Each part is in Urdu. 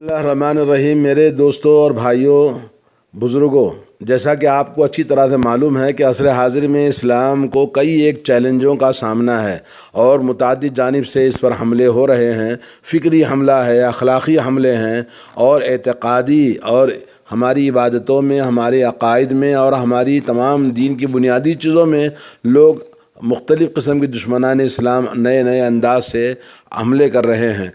اللہ الرحمن الرحیم۔ میرے دوستوں اور بھائیوں، بزرگوں، جیسا کہ آپ کو اچھی طرح سے معلوم ہے کہ عصر حاضر میں اسلام کو کئی ایک چیلنجوں کا سامنا ہے اور متعدد جانب سے اس پر حملے ہو رہے ہیں۔ فکری حملہ ہے، اخلاقی حملے ہیں اور اعتقادی اور ہماری عبادتوں میں، ہمارے عقائد میں اور ہماری تمام دین کی بنیادی چیزوں میں لوگ مختلف قسم کی دشمنان اسلام نئے انداز سے حملے کر رہے ہیں۔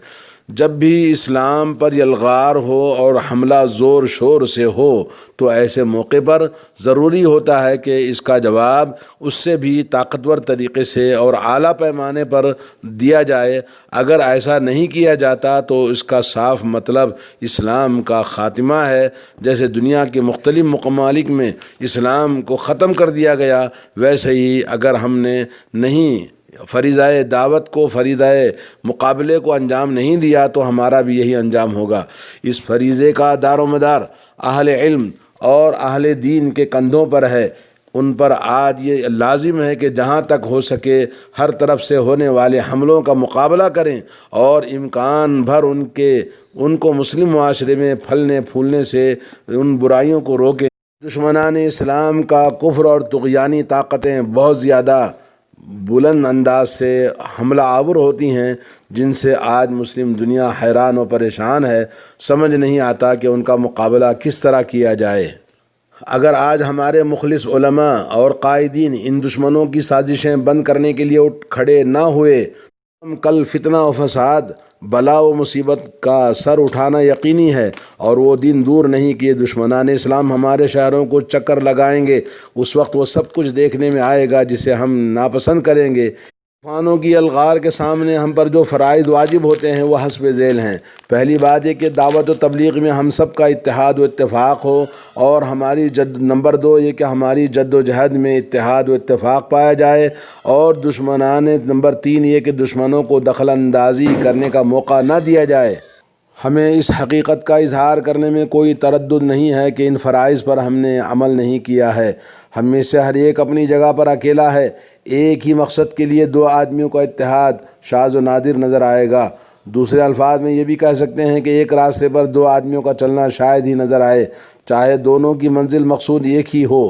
جب بھی اسلام پر یلغار ہو اور حملہ زور شور سے ہو تو ایسے موقع پر ضروری ہوتا ہے کہ اس کا جواب اس سے بھی طاقتور طریقے سے اور اعلیٰ پیمانے پر دیا جائے۔ اگر ایسا نہیں کیا جاتا تو اس کا صاف مطلب اسلام کا خاتمہ ہے۔ جیسے دنیا کے مختلف ممالک میں اسلام کو ختم کر دیا گیا، ویسے ہی اگر ہم نے نہیں فریضہ دعوت کو، فریضہ مقابلے کو انجام نہیں دیا تو ہمارا بھی یہی انجام ہوگا۔ اس فریضے کا دار و مدار اہل علم اور اہل دین کے کندھوں پر ہے۔ ان پر آج یہ لازم ہے کہ جہاں تک ہو سکے ہر طرف سے ہونے والے حملوں کا مقابلہ کریں اور امکان بھر ان کو مسلم معاشرے میں پھلنے پھولنے سے ان برائیوں کو روکیں۔ دشمنان اسلام کا کفر اور طغیانی طاقتیں بہت زیادہ بلند انداز سے حملہ آور ہوتی ہیں، جن سے آج مسلم دنیا حیران و پریشان ہے۔ سمجھ نہیں آتا کہ ان کا مقابلہ کس طرح کیا جائے۔ اگر آج ہمارے مخلص علماء اور قائدین ان دشمنوں کی سازشیں بند کرنے کے لیے اٹھ کھڑے نہ ہوئے، ہم کل فتنہ و فساد، بلا و مصیبت کا سر اٹھانا یقینی ہے، اور وہ دن دور نہیں کہ دشمنان اسلام ہمارے شہروں کو چکر لگائیں گے۔ اس وقت وہ سب کچھ دیکھنے میں آئے گا جسے ہم ناپسند کریں گے۔ طوفانوں کی الغار کے سامنے ہم پر جو فرائض واجب ہوتے ہیں وہ حسب ذیل ہیں۔ پہلی بات یہ کہ دعوت و تبلیغ میں ہم سب کا اتحاد و اتفاق ہو، اور نمبر 2 یہ کہ ہماری جد و جہد میں اتحاد و اتفاق پایا جائے، اور نمبر 3 یہ کہ دشمنوں کو دخل اندازی کرنے کا موقع نہ دیا جائے۔ ہمیں اس حقیقت کا اظہار کرنے میں کوئی تردد نہیں ہے کہ ان فرائض پر ہم نے عمل نہیں کیا ہے۔ ہم میں سے ہر ایک اپنی جگہ پر اکیلا ہے۔ ایک ہی مقصد کے لیے 2 آدمیوں کا اتحاد شاذ و نادر نظر آئے گا۔ دوسرے الفاظ میں یہ بھی کہہ سکتے ہیں کہ ایک راستے پر 2 آدمیوں کا چلنا شاید ہی نظر آئے، چاہے دونوں کی منزل مقصود ایک ہی ہو۔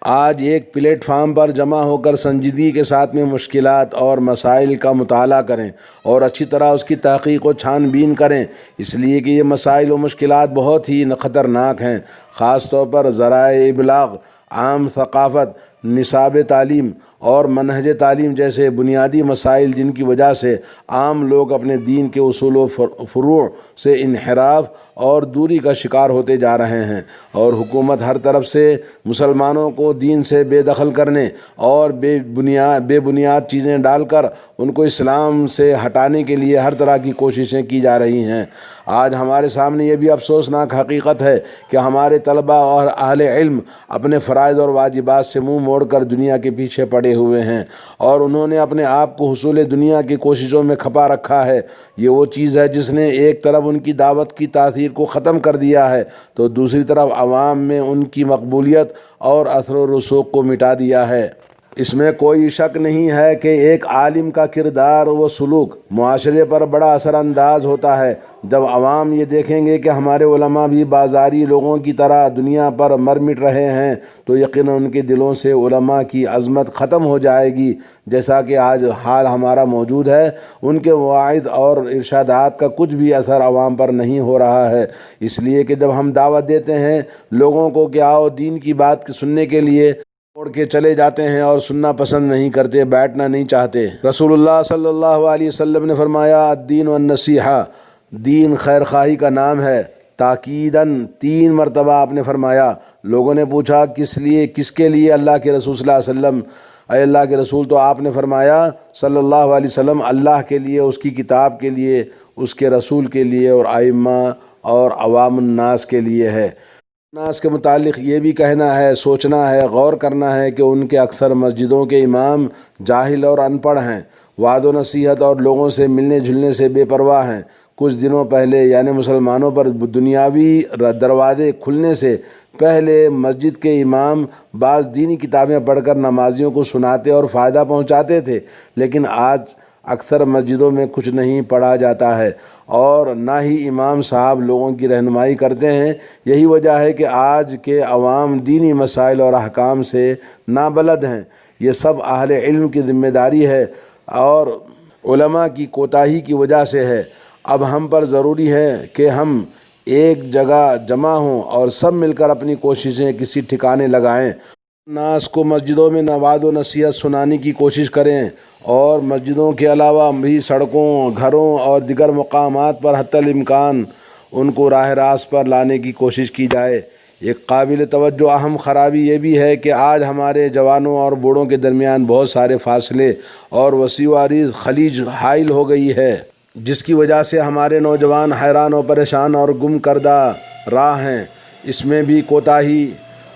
آج ایک پلیٹ فارم پر جمع ہو کر سنجیدگی کے ساتھ میں مشکلات اور مسائل کا مطالعہ کریں اور اچھی طرح اس کی تحقیق و چھان بین کریں، اس لیے کہ یہ مسائل و مشکلات بہت ہی خطرناک ہیں۔ خاص طور پر ذرائع ابلاغ، عام ثقافت، نصاب تعلیم اور منہج تعلیم جیسے بنیادی مسائل، جن کی وجہ سے عام لوگ اپنے دین کے اصول و فروع سے انحراف اور دوری کا شکار ہوتے جا رہے ہیں، اور حکومت ہر طرف سے مسلمانوں کو دین سے بے دخل کرنے اور بے بنیاد چیزیں ڈال کر ان کو اسلام سے ہٹانے کے لیے ہر طرح کی کوششیں کی جا رہی ہیں۔ آج ہمارے سامنے یہ بھی افسوسناک حقیقت ہے کہ ہمارے طلباء اور اہل علم اپنے فرائض اور واجبات سے منہ موڑ کر دنیا کے پیچھے پڑے ہوئے ہیں، اور انہوں نے اپنے آپ کو حصول دنیا کی کوششوں میں کھپا رکھا ہے۔ یہ وہ چیز ہے جس نے ایک طرف ان کی دعوت کی تاثیر کو ختم کر دیا ہے تو دوسری طرف عوام میں ان کی مقبولیت اور اثر و رسوخ کو مٹا دیا ہے۔ اس میں کوئی شک نہیں ہے کہ ایک عالم کا کردار و سلوک معاشرے پر بڑا اثر انداز ہوتا ہے۔ جب عوام یہ دیکھیں گے کہ ہمارے علماء بھی بازاری لوگوں کی طرح دنیا پر مر مٹ رہے ہیں تو یقیناً ان کے دلوں سے علماء کی عظمت ختم ہو جائے گی، جیسا کہ آج حال ہمارا موجود ہے۔ ان کے مواعظ اور ارشادات کا کچھ بھی اثر عوام پر نہیں ہو رہا ہے، اس لیے کہ جب ہم دعوت دیتے ہیں لوگوں کو کہ آؤ دین کی بات سننے کے لیے، چھوڑ کے چلے جاتے ہیں اور سننا پسند نہیں کرتے، بیٹھنا نہیں چاہتے۔ رسول اللہ صلی اللہ علیہ وسلم نے فرمایا، الدین والنصیحہ، دین خیر خواہی کا نام ہے۔ تاکیداً 3 مرتبہ آپ نے فرمایا۔ لوگوں نے پوچھا کس کے لیے اللہ کے رسول صلی اللہ علیہ وسلم؟ اے اللہ کے رسول، تو آپ نے فرمایا صلی اللہ علیہ وسلم، اللہ کے لیے، اس کی کتاب کے لیے، اس کے رسول کے لیے، اور ائمہ اور عوام الناس کے لیے ہے۔ ناس کے متعلق یہ بھی کہنا ہے، سوچنا ہے، غور کرنا ہے کہ ان کے اکثر مسجدوں کے امام جاہل اور ان پڑھ ہیں، وعظ و نصیحت اور لوگوں سے ملنے جلنے سے بے پرواہ ہیں۔ کچھ دنوں پہلے یعنی مسلمانوں پر دنیاوی دروازے کھلنے سے پہلے مسجد کے امام بعض دینی کتابیں پڑھ کر نمازیوں کو سناتے اور فائدہ پہنچاتے تھے، لیکن آج اکثر مسجدوں میں کچھ نہیں پڑھا جاتا ہے اور نہ ہی امام صاحب لوگوں کی رہنمائی کرتے ہیں۔ یہی وجہ ہے کہ آج کے عوام دینی مسائل اور احکام سے نابلد ہیں۔ یہ سب اہل علم کی ذمہ داری ہے اور علماء کی کوتاہی کی وجہ سے ہے۔ اب ہم پر ضروری ہے کہ ہم ایک جگہ جمع ہوں اور سب مل کر اپنی کوششیں کسی ٹھکانے لگائیں۔ ناس کو مسجدوں میں نواد و نصیحت سنانے کی کوشش کریں اور مسجدوں کے علاوہ بھی سڑکوں، گھروں اور دیگر مقامات پر حتی الامکان ان کو راہ راست پر لانے کی کوشش کی جائے۔ ایک قابل توجہ اہم خرابی یہ بھی ہے کہ آج ہمارے جوانوں اور بوڑھوں کے درمیان بہت سارے فاصلے اور وسیع و عریض خلیج حائل ہو گئی ہے، جس کی وجہ سے ہمارے نوجوان حیران و پریشان اور گم کردہ راہ ہیں۔ اس میں بھی کوتاہی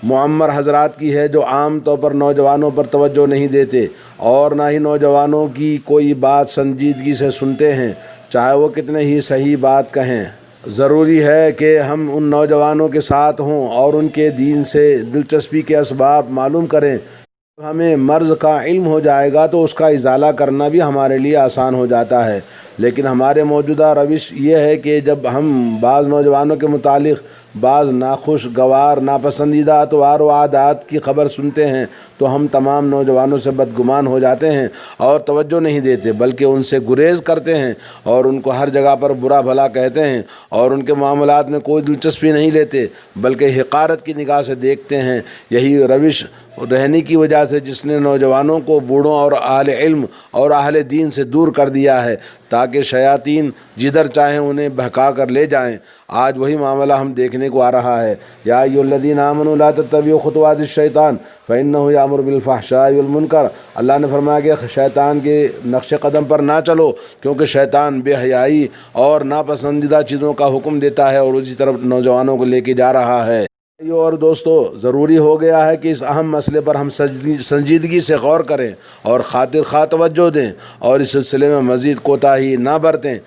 معمر حضرات کی ہے جو عام طور پر نوجوانوں پر توجہ نہیں دیتے اور نہ ہی نوجوانوں کی کوئی بات سنجیدگی سے سنتے ہیں، چاہے وہ کتنے ہی صحیح بات کہیں۔ ضروری ہے کہ ہم ان نوجوانوں کے ساتھ ہوں اور ان کے دین سے دلچسپی کے اسباب معلوم کریں۔ جب ہمیں مرض کا علم ہو جائے گا تو اس کا ازالہ کرنا بھی ہمارے لیے آسان ہو جاتا ہے، لیکن ہمارے موجودہ روش یہ ہے کہ جب ہم بعض نوجوانوں کے متعلق بعض ناخوشگوار ناپسندیدہ اطوار و عادات کی خبر سنتے ہیں تو ہم تمام نوجوانوں سے بدگمان ہو جاتے ہیں اور توجہ نہیں دیتے، بلکہ ان سے گریز کرتے ہیں اور ان کو ہر جگہ پر برا بھلا کہتے ہیں اور ان کے معاملات میں کوئی دلچسپی نہیں لیتے بلکہ حقارت کی نگاہ سے دیکھتے ہیں۔ یہی روش رہنے کی وجہ سے جس نے نوجوانوں کو بوڑھوں اور اہل علم اور اہل دین سے دور کر دیا ہے تاکہ شیاطین جدھر چاہیں انہیں بہکا کر لے جائیں۔ آج وہی معاملہ ہم دیکھنے کو آ رہا ہے۔ یا ایھا الذین آمنوا لا تتبعوا خطوات الشیطان فإنہ یأمر بالفحشاء والمنکر۔ اللہ نے فرمایا کہ شیطان کے نقش قدم پر نہ چلو، کیونکہ شیطان بے حیائی اور ناپسندیدہ چیزوں کا حکم دیتا ہے اور اسی طرف نوجوانوں کو لے کے جا رہا ہے۔ اور دوستو، ضروری ہو گیا ہے کہ اس اہم مسئلے پر ہم سنجیدگی سے غور کریں اور خاطر خواہ توجہ دیں اور اس سلسلے میں مزید کوتاہی نہ برتیں۔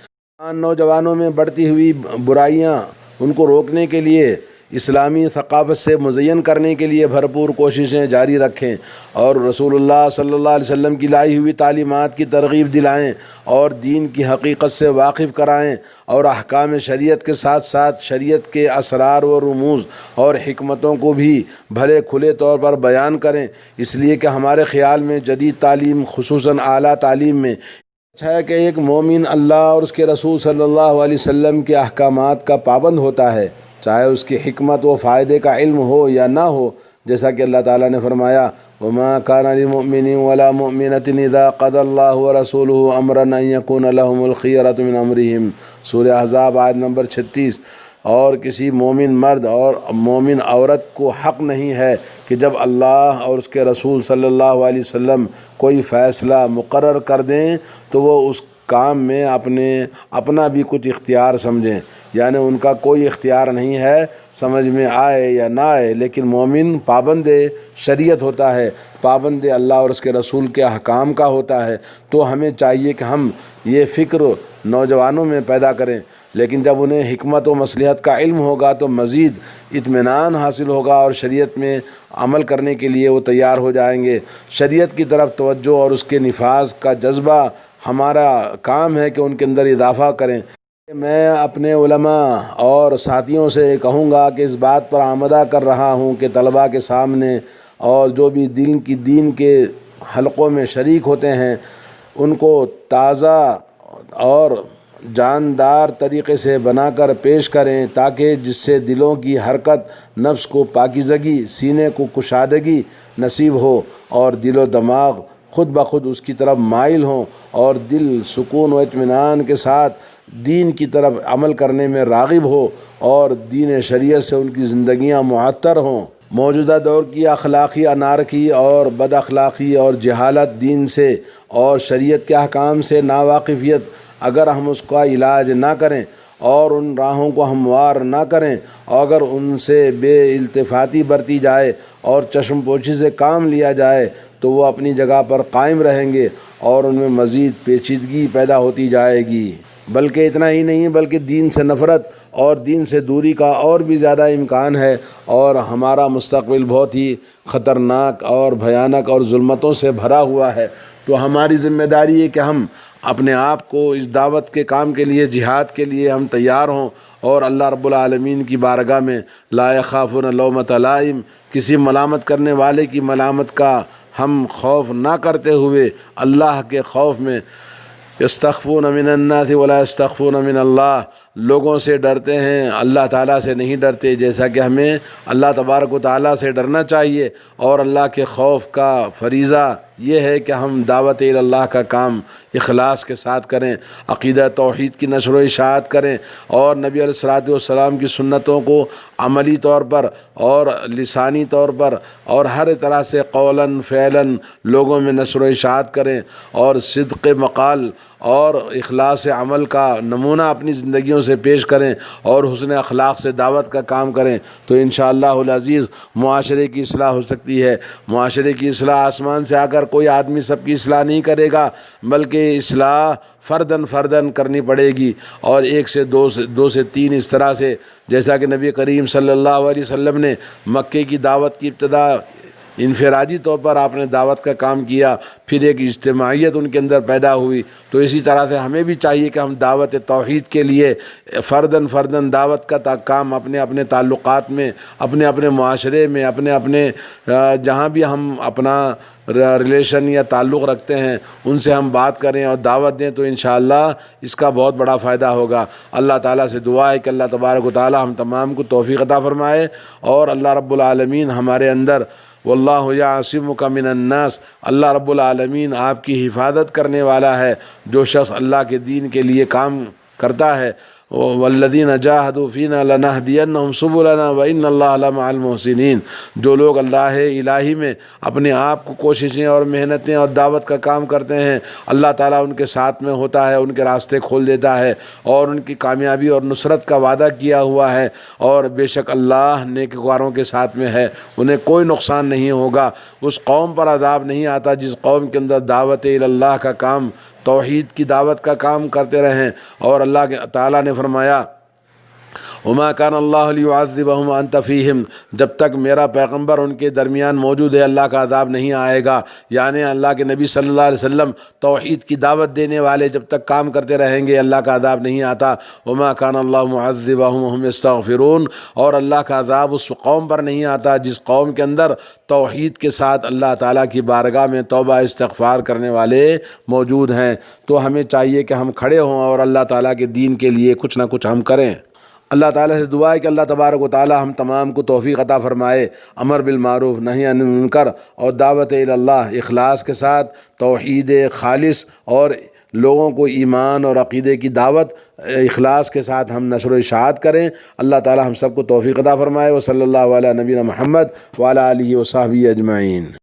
نوجوانوں میں بڑھتی ہوئی برائیاں ان کو روکنے کے لیے اسلامی ثقافت سے مزین کرنے کے لیے بھرپور کوششیں جاری رکھیں اور رسول اللہ صلی اللہ علیہ وسلم کی لائی ہوئی تعلیمات کی ترغیب دلائیں اور دین کی حقیقت سے واقف کرائیں اور احکام شریعت کے ساتھ ساتھ شریعت کے اسرار و رموز اور حکمتوں کو بھی بھلے کھلے طور پر بیان کریں، اس لیے کہ ہمارے خیال میں جدید تعلیم خصوصاً اعلیٰ تعلیم میں اچھا ہے کہ ایک مومن اللہ اور اس کے رسول صلی اللہ علیہ وسلم کے احکامات کا پابند ہوتا ہے، چاہے اس کی حکمت و فائدے کا علم ہو یا نہ ہو، جیسا کہ اللہ تعالیٰ نے فرمایا وَمَا كَانَ لِمُؤْمِنٍ وَلَا مُؤْمِنَةٍ إِذَا قَضَى اللَّهُ وَرَسُولُهُ أَمْرًا أَن يَكُونَ لَهُمُ الْخِيَرَةُ مِنْ أَمْرِهِمْ۔ سورہ احزاب آیت نمبر 36۔ اور کسی مومن مرد اور مومن عورت کو حق نہیں ہے کہ جب اللہ اور اس کے رسول صلی اللہ علیہ وسلم کوئی فیصلہ مقرر کر دیں تو وہ اس کام میں اپنا بھی کچھ اختیار سمجھیں، یعنی ان کا کوئی اختیار نہیں ہے، سمجھ میں آئے یا نہ آئے، لیکن مومن پابند شریعت ہوتا ہے، پابند اللہ اور اس کے رسول کے احکام کا ہوتا ہے۔ تو ہمیں چاہیے کہ ہم یہ فکر نوجوانوں میں پیدا کریں، لیکن جب انہیں حکمت و مصلحت کا علم ہوگا تو مزید اطمینان حاصل ہوگا اور شریعت میں عمل کرنے کے لیے وہ تیار ہو جائیں گے۔ شریعت کی طرف توجہ اور اس کے نفاذ کا جذبہ ہمارا کام ہے کہ ان کے اندر اضافہ کریں۔ میں اپنے علماء اور ساتھیوں سے کہوں گا کہ اس بات پر آمادہ کر رہا ہوں کہ طلباء کے سامنے اور جو بھی دین کے حلقوں میں شریک ہوتے ہیں ان کو تازہ اور جاندار طریقے سے بنا کر پیش کریں تاکہ جس سے دلوں کی حرکت، نفس کو پاکیزگی، سینے کو کشادگی نصیب ہو اور دل و دماغ خود بخود اس کی طرف مائل ہوں اور دل سکون و اطمینان کے ساتھ دین کی طرف عمل کرنے میں راغب ہو اور دین شریعت سے ان کی زندگیاں معطر ہوں۔ موجودہ دور کی اخلاقی انارکی اور بد اخلاقی اور جہالت، دین سے اور شریعت کے احکام سے ناواقفیت، اگر ہم اس کا علاج نہ کریں اور ان راہوں کو ہموار نہ کریں اور اگر ان سے بے التفاتی برتی جائے اور چشم پوشی سے کام لیا جائے تو وہ اپنی جگہ پر قائم رہیں گے اور ان میں مزید پیچیدگی پیدا ہوتی جائے گی۔ بلکہ اتنا ہی نہیں بلکہ دین سے نفرت اور دین سے دوری کا اور بھی زیادہ امکان ہے اور ہمارا مستقبل بہت ہی خطرناک اور بھیانک اور ظلمتوں سے بھرا ہوا ہے۔ تو ہماری ذمہ داری ہے کہ ہم اپنے آپ کو اس دعوت کے کام کے لیے، جہاد کے لیے ہم تیار ہوں، اور اللہ رب العالمین کی بارگاہ میں لا یخافون لومۃ لائم، کسی ملامت کرنے والے کی ملامت کا ہم خوف نہ کرتے ہوئے اللہ کے خوف میں یستخفون من الناس ولا یستخفون من اللہ، لوگوں سے ڈرتے ہیں، اللہ تعالیٰ سے نہیں ڈرتے، جیسا کہ ہمیں اللہ تبارک و تعالیٰ سے ڈرنا چاہیے۔ اور اللہ کے خوف کا فریضہ یہ ہے کہ ہم دعوت اللہ کا کام اخلاص کے ساتھ کریں، عقیدہ توحید کی نشر و اشاعت کریں، اور نبی علیہ الصلوۃ والسلام کی سنتوں کو عملی طور پر اور لسانی طور پر اور ہر طرح سے قولاً فعلاً لوگوں میں نشر و اشاعت کریں، اور صدق مقال اور اخلاص عمل کا نمونہ اپنی زندگیوں سے پیش کریں، اور حسن اخلاق سے دعوت کا کام کریں، تو انشاءاللہ العزیز معاشرے کی اصلاح ہو سکتی ہے۔ معاشرے کی اصلاح آسمان سے آ کر کوئی آدمی سب کی اصلاح نہیں کرے گا، بلکہ اصلاح فرداً فرداً کرنی پڑے گی، اور ایک سے دو سے تین اس طرح سے، جیسا کہ نبی کریم صلی اللہ علیہ وسلم نے مکے کی دعوت کی ابتدا انفرادی طور پر آپ نے دعوت کا کام کیا، پھر ایک اجتماعیت ان کے اندر پیدا ہوئی، تو اسی طرح سے ہمیں بھی چاہیے کہ ہم دعوت توحید کے لیے فرداً فرداً دعوت کا کام اپنے اپنے تعلقات میں، اپنے اپنے معاشرے میں، اپنے اپنے جہاں بھی ہم اپنا ریلیشن یا تعلق رکھتے ہیں ان سے ہم بات کریں اور دعوت دیں، تو انشاءاللہ اس کا بہت بڑا فائدہ ہوگا۔ اللہ تعالیٰ سے دعا ہے کہ اللہ تبارک و تعالیٰ ہم تمام کو توفیق عطا فرمائے، اور اللہ رب العالمین ہمارے اندر واللہ یعصمک من الناس، اللہ رب العالمین آپ کی حفاظت کرنے والا ہے۔ جو شخص اللہ کے دین کے لیے کام کرتا ہے، والذین جاہدوا فینا لنہدینہم سبلنا وان اللہ لمع المحسنین، جو لوگ اللہ الہی میں اپنے آپ کو کوششیں اور محنتیں اور دعوت کا کام کرتے ہیں، اللہ تعالیٰ ان کے ساتھ میں ہوتا ہے، ان کے راستے کھول دیتا ہے، اور ان کی کامیابی اور نصرت کا وعدہ کیا ہوا ہے، اور بے شک اللہ نیکوکاروں کے ساتھ میں ہے، انہیں کوئی نقصان نہیں ہوگا۔ اس قوم پر عذاب نہیں آتا جس قوم کے اندر دعوت اللہ کا کام، توحید کی دعوت کا کام کرتے رہیں، اور اللہ کے تعالیٰ نے فرمایا وما کان اللہ لیعذبہم وانت فیہم، جب تک میرا پیغمبر ان کے درمیان موجود ہے اللہ کا عذاب نہیں آئے گا، یعنی اللہ کے نبی صلی اللہ علیہ وسلم توحید کی دعوت دینے والے جب تک کام کرتے رہیں گے اللہ کا عذاب نہیں آتا۔ وما کان اللہ معذبہم وہم یستغفرون، اور اللہ کا عذاب اس قوم پر نہیں آتا جس قوم کے اندر توحید کے ساتھ اللہ تعالیٰ کی بارگاہ میں توبہ استغفار کرنے والے موجود ہیں۔ تو ہمیں چاہیے کہ ہم کھڑے ہوں اور اللہ تعالیٰ کے دین کے لیے کچھ نہ کچھ ہم کریں۔ اللہ تعالیٰ سے دعا ہے کہ اللہ تبارک و تعالیٰ ہم تمام کو توفیق عطا فرمائے، امر بالمعروف نہی عن المنکر اور دعوت اللہ اخلاص کے ساتھ، توحید خالص اور لوگوں کو ایمان اور عقیدے کی دعوت اخلاص کے ساتھ ہم نشر و اشاعت کریں۔ اللہ تعالیٰ ہم سب کو توفیق عطا فرمائے۔ وصلی اللہ علی نبینا محمد وعلی آلہ وصحبہ اجمعین۔